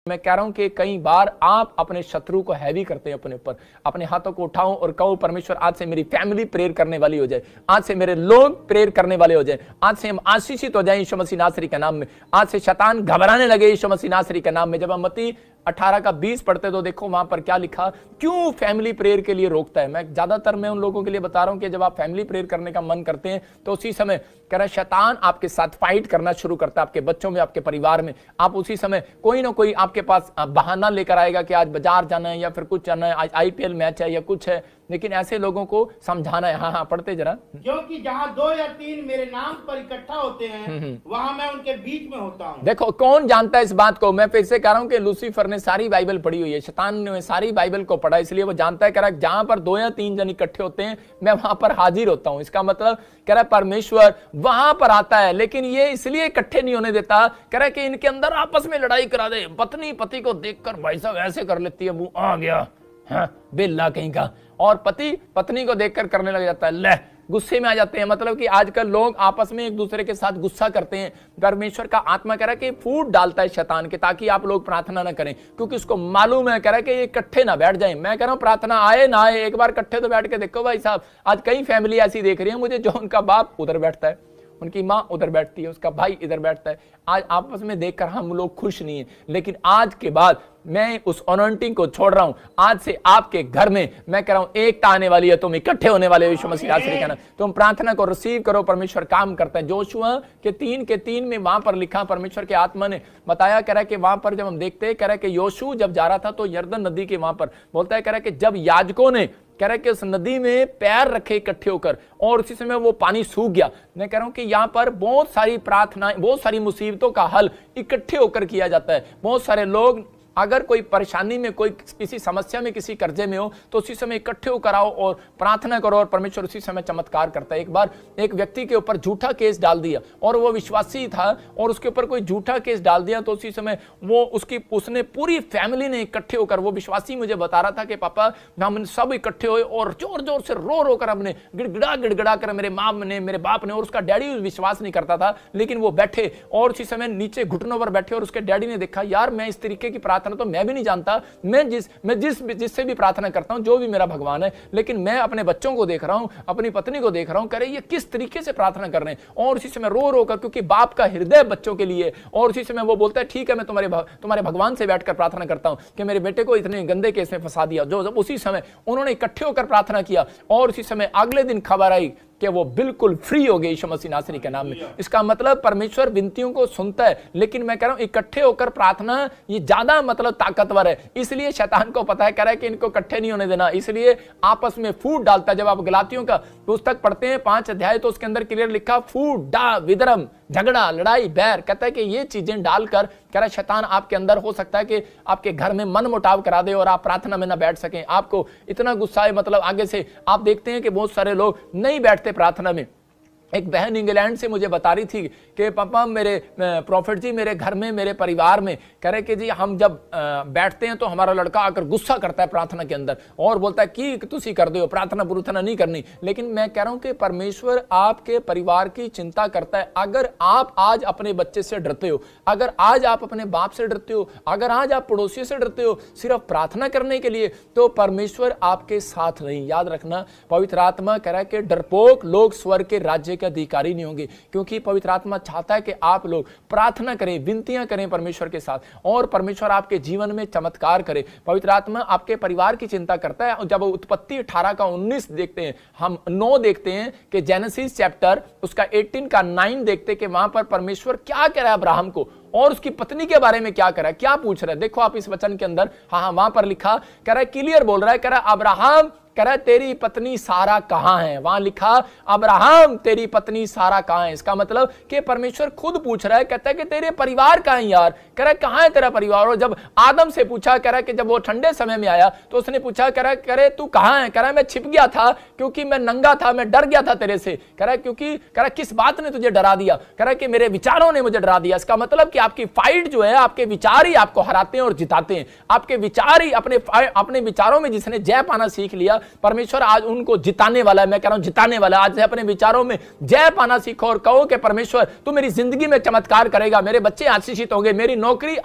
मैं कह रहा हूं कि कई बार आप अपने शत्रु को हैवी करते हैं अपने ऊपर। अपने हाथों को उठाओ और कहो परमेश्वर आज से मेरी फैमिली प्रेयर करने वाली हो जाए, आज से मेरे लोग प्रेयर करने वाले हो जाए, आज से हम आशीषित हो जाए यीशु मसीह नासरी के नाम में, आज से शैतान घबराने लगे यीशु मसीह नासरी के नाम में। जब हम मत्ती 18 का 20 पढ़ते तो देखो वहां पर क्या लिखा, क्यों फैमिली प्रेयर के लिए रोकता है। मैं ज्यादातर मैं उन लोगों के लिए बता रहा हूं कि जब आप फैमिली प्रेयर करने का मन करते हैं तो उसी समय कह रहा है शैतान आपके साथ फाइट करना शुरू करता है, आपके बच्चों में, आपके परिवार में। आप उसी समय कोई ना कोई आपके पास बहाना लेकर आएगा कि आज बाजार जाना है या फिर कुछ जाना है, आज IPL मैच है या कुछ है। लेकिन ऐसे लोगों को समझाना है। हाँ पढ़ते जरा। क्योंकि जहाँ 2 या 3 मेरे नाम पर इकट्ठा होते हैं वहां मैं उनके बीच में होता हूँ। देखो कौन जानता है इस बात को। मैं फिर से कह रहा हूं कि लूसीफर ने सारी बाइबल पढ़ी हुई है, शैतान ने सारी बाइबल को पढ़ा, इसलिए वो जानता है। कह रहा है जहां पर 2 या 3 जन इकट्ठे होते हैं मैं वहां पर हाजिर होता हूं। इसका मतलब कह रहा है परमेश्वर वहां पर आता है, लेकिन ये इसलिए इकट्ठे नहीं होने देता। कह रहा है कि इनके अंदर आपस में लड़ाई करा दे। पत्नी पति को देखकर भाई साहब ऐसे कर लेती है, मुंह आ गया बेल्ला कहीं का, और पति पत्नी को देखकर करने लग जाता है, ले गुस्से में आ जाते हैं। मतलब कि आजकल लोग आपस में एक दूसरे के साथ गुस्सा करते हैं। परमेश्वर का आत्मा कह रहा है कि फूट डालता है शैतान के, ताकि आप लोग प्रार्थना ना करें, क्योंकि उसको मालूम है। कह रहा है कि ये इकट्ठे ना बैठ जाएं। मैं कह रहा हूं प्रार्थना आए ना आए, एक बार इकट्ठे तो बैठ के देखो भाई साहब। आज कई फैमिली ऐसी देख रही है मुझे, जो उनका बाप उधर बैठता है, उनकी माँ उधर बैठती है, उसका भाई इधर बैठता है। आज आपस में देखकर हम लोग खुश नहीं है। लेकिन आज के बाद मैं उस अनॉइंटिंग को छोड़ रहा हूं। आज से आपके घर में मैं कह रहा हूं एकता आने वाली है, तुम इकट्ठे होने वाले हो यीशु मसीह नासरी के नाम। तुम प्रार्थना को रिसीव करो, परमेश्वर काम करता है। जोशुआ के 3 के 3 में वहां पर लिखा, परमेश्वर के आत्मा ने बताया, कह रहा है कि वहां पर जब हम देखते हैं, कह रहा है कि योशू जब जा रहा था तो यरदन नदी के वहां पर बोलता है, कह रहा है कि जब याजकों ने कह रहा है कि उस नदी में पैर रखे इकट्ठे होकर और उसी समय वो पानी सूख गया। मैं कह रहा हूं कि यहां पर बहुत सारी प्रार्थनाएं, बहुत सारी मुसीबतों का हल इकट्ठे होकर किया जाता है। बहुत सारे लोग अगर कोई परेशानी में, कोई किसी समस्या में, किसी कर्जे में हो, तो उसी समय इकट्ठे होकर आओ और प्रार्थना करो और परमेश्वर उसी समय चमत्कार करता है। एक बार एक व्यक्ति के ऊपर झूठा केस डाल दिया और वो विश्वासी था और उसके ऊपर कोई झूठा केस डाल दिया, तो उसी समय वो उसने पूरी फैमिली ने इकट्ठे होकर, वो विश्वासी मुझे बता रहा था कि पापा हम सब इकट्ठे हुए और जोर जोर से रो कर हमने गिड़गिड़ा कर, मेरे माँ ने, मेरे बाप ने, और उसका डैडी विश्वास नहीं करता था, लेकिन वो बैठे और उसी समय नीचे घुटनों पर बैठे और उसके डैडी ने देखा, यार मैं इस तरीके की प्रार्थना तो मैं भी नहीं जानता, मैं जिससे भी प्रार्थना करता हूं, जो भी मेरा भगवान है, लेकिन मैं अपने बच्चों को देख रहा हूं, अपनी पत्नी को देख रहा हूं, कह रहे ये किस तरीके से प्रार्थना कर रहे हैं। और उसी समय रो कर, क्योंकि बाप का हृदय बच्चों के लिए, और उसी समय वो बोलता है ठीक है मैं तुम्हारे भगवान से बैठकर प्रार्थना करता हूं कि मेरे बेटे को इतने गंदे केस में फंसा दिया। जो उसी समय उन्होंने इकट्ठे होकर प्रार्थना किया और उसी समय अगले दिन खबर आई कि वो बिल्कुल फ्री हो गए यीशु मसीह नासरी के नाम में। इसका मतलब परमेश्वर विनतियों को सुनता है, लेकिन मैं कह रहा हूं इकट्ठे होकर प्रार्थना ये ज्यादा मतलब ताकतवर है। इसलिए शैतान को पता है, कह रहा है कि इनको इकट्ठे नहीं होने देना, इसलिए आपस में फूट डालता है। जब आप गलातियों का पुस्तक पढ़ते हैं 5 अध्याय, तो उसके अंदर क्लियर लिखा फूट डा विद्रम, झगड़ा, लड़ाई, बैर। कहता है कि ये चीजें डालकर कह रहा है शैतान आपके अंदर हो सकता है कि आपके घर में मन मुटाव करा दे और आप प्रार्थना में ना बैठ सकें। आपको इतना गुस्सा है, मतलब आगे से आप देखते हैं कि बहुत सारे लोग नहीं बैठते प्रार्थना में। एक बहन इंग्लैंड से मुझे बता रही थी कि पापा मेरे प्रॉफिट जी मेरे घर में, मेरे परिवार में कह रहे कि जी हम जब बैठते हैं तो हमारा लड़का आकर गुस्सा करता है प्रार्थना के अंदर और बोलता है कि तुसी कर दो, प्रार्थना पुरुथना नहीं करनी। लेकिन मैं कह रहा हूं कि परमेश्वर आपके परिवार की चिंता करता है। अगर आप आज अपने बच्चे से डरते हो, अगर आज आप अपने बाप से डरते हो, अगर आज आप पड़ोसी से डरते हो सिर्फ प्रार्थना करने के लिए, तो परमेश्वर आपके साथ नहीं। याद रखना, पवित्र आत्मा कह रहा है कि डरपोक लोग स्वर्ग के राज्य के अधिकारी नहीं होंगे, क्योंकि पवित्र आत्मा चाहता है कि आप लोग प्रार्थना करें, विनतियां करें परमेश्वर के साथ और परमेश्वर आपके जीवन में चमत्कार करे। पवित्र आत्मा आपके परिवार की चिंता करता है। जब उत्पत्ति 18 का 19 देखते हैं, हम 9 देखते हैं कि जेनेसिस चैप्टर उसका 18 का 9 देखते हैं कि वहां पर परमेश्वर क्या कह रहा है अब्राहम को और उसकी पत्नी के बारे में क्या कर रहा है, क्या पूछ रहा है। देखो आप इस वचन के अंदर, हाँ वहां पर लिखा, कह रहा है क्लियर बोल रहा है, कह रहा है अब्राहम, कह रहा है तेरी पत्नी सारा कहां है। वहां लिखा अब्राहम तेरी पत्नी सारा कहां है। इसका मतलब कि परमेश्वर खुद पूछ रहा है, कहता है कि तेरे परिवार कहां है यार। कह रहा है कहां है तेरा परिवार। और जब आदम से पूछा, कह रहा है कि जब वो ठंडे समय में आया तो उसने पूछा, कह रहा है तू कहां है। कह रहा है मैं छिप गया था क्योंकि मैं नंगा था, मैं डर गया था तेरे से। कह रहा है क्योंकि, कह रहा है किस बात ने तुझे डरा दिया। कह रहा है कि मेरे विचारों ने मुझे डरा दिया। इसका मतलब कि आपकी फाइट जो है, आपके विचार ही आपको हराते हैं और जिताते हैं। आपके विचार ही, अपने विचारों में जिसने जय पाना सीख लिया, परमेश्वर आज उनको जिताने वाला है। मैं कह रहा हूं जिताने वाला है। आज से अपने विचारों में जय पाना सीखो और कहो कि परमेश्वर तू मेरी जिंदगी में चमत्कार करेगा, मेरे बच्चे आशीषित होंगे, मेरी नौकरी